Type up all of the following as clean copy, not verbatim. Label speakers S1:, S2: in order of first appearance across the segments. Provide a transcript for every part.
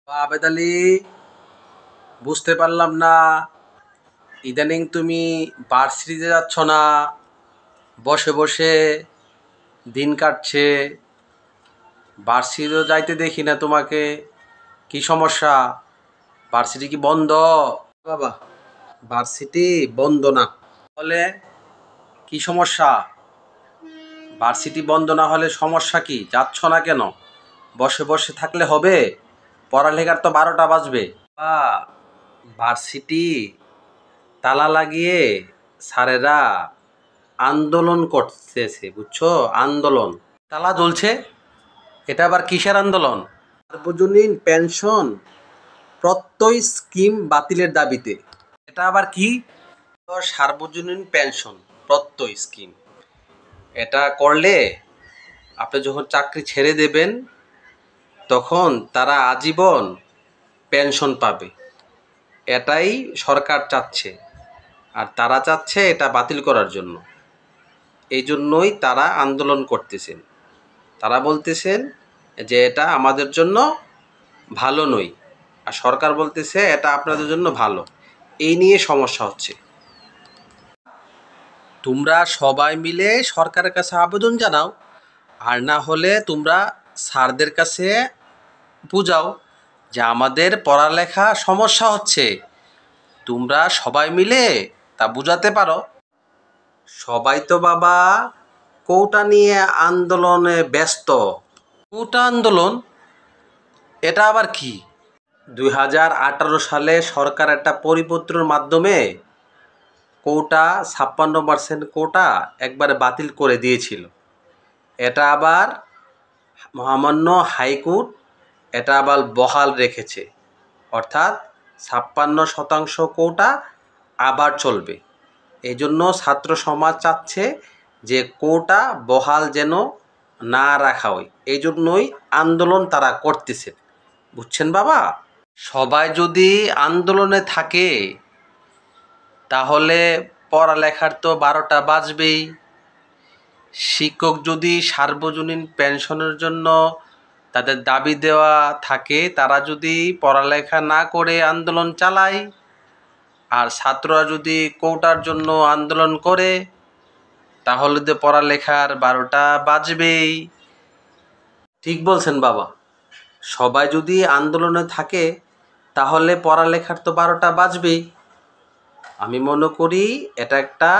S1: আবেদ আলী, বুঝতে পারলাম না। ইদানিং তুমি ভার্সিটিতে যাচ্ছ না, বসে বসে দিন কাটছে। ভার্সিটিও যাইতে দেখি না তোমাকে। কি সমস্যা? ভার্সিটি কি বন্ধ? বাবা, ভার্সিটি বন্ধ না হলে কি সমস্যা? ভার্সিটি বন্ধ না হলে সমস্যা কি? যাচ্ছ না কেন? বসে বসে থাকলে হবে? পড়ালেখার তো 12টা বাজবে। ভার্সিটি তালা লাগিয়ে স্যারেরা আন্দোলন করতেছে, বুঝছো? আন্দোলন, তালা জ্বলছে। এটা আবার কিসের আন্দোলন? সার্বজনীন পেনশন প্রত্যয় স্কিম বাতিলের দাবিতে। এটা আবার কি? সার্বজনীন পেনশন প্রত্যয় স্কিম, এটা করলে আপনি যখন চাকরি ছেড়ে দেবেন তখন তারা আজীবন পেনশন পাবে। এটাই সরকার চাচ্ছে, আর তারা চাচ্ছে এটা বাতিল করার জন্য। এই জন্যই তারা আন্দোলন করতেছেন। তারা বলতেছেন যে এটা আমাদের জন্য ভালো নয়, আর সরকার বলতেছে এটা আপনাদের জন্য ভালো। এই নিয়ে সমস্যা হচ্ছে। তোমরা সবাই মিলে সরকারের কাছে আবেদন জানাও, আর না হলে তোমরা স্যারদের কাছে বুঝাও যে আমাদের পড়ালেখা সমস্যা হচ্ছে। তোমরা সবাই মিলে তা বুঝাতে পারো। সবাই তো বাবা কোটা নিয়ে আন্দোলনে ব্যস্ত। কোটা আন্দোলন, এটা আবার কি? 2018 সালে সরকার একটা পরিপত্রের মাধ্যমে কোটা 56% কোটা একবারে বাতিল করে দিয়েছিল। এটা আবার মহামান্য হাইকোর্ট এটা আবার বহাল রেখেছে, অর্থাৎ 56% কোটা আবার চলবে। এই জন্য ছাত্র সমাজ চাচ্ছে যে কোটা বহাল যেন না রাখা হয়। এই জন্যই আন্দোলন তারা করতেছে, বুঝছেন বাবা? সবাই যদি আন্দোলনে থাকে তাহলে পড়ালেখার তো 12টা বাজবেই। শিক্ষক যদি সার্বজনীন পেনশনের জন্য তাদের দাবি দেওয়া থাকে, তারা যদি পড়ালেখা না করে আন্দোলন চালায়, আর ছাত্ররা যদি কোটার জন্য আন্দোলন করে, তাহলে তো পড়ালেখার 12টা বাজবেই। ঠিক বলছেন বাবা। সবাই যদি আন্দোলনে থাকে তাহলে পড়ালেখার তো 12টা বাজবেই। আমি মনে করি এটা একটা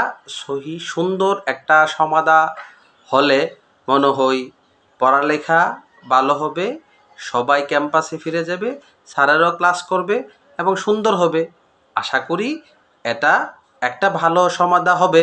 S1: সুন্দর একটা সমাধান হলে মনে হয় পড়ালেখা ভালো হবে, সবাই ক্যাম্পাসে ফিরে যাবে, স্যারেরাও ক্লাস করবে এবং সুন্দর হবে। আশা করি এটা একটা ভালো সমাধান হবে।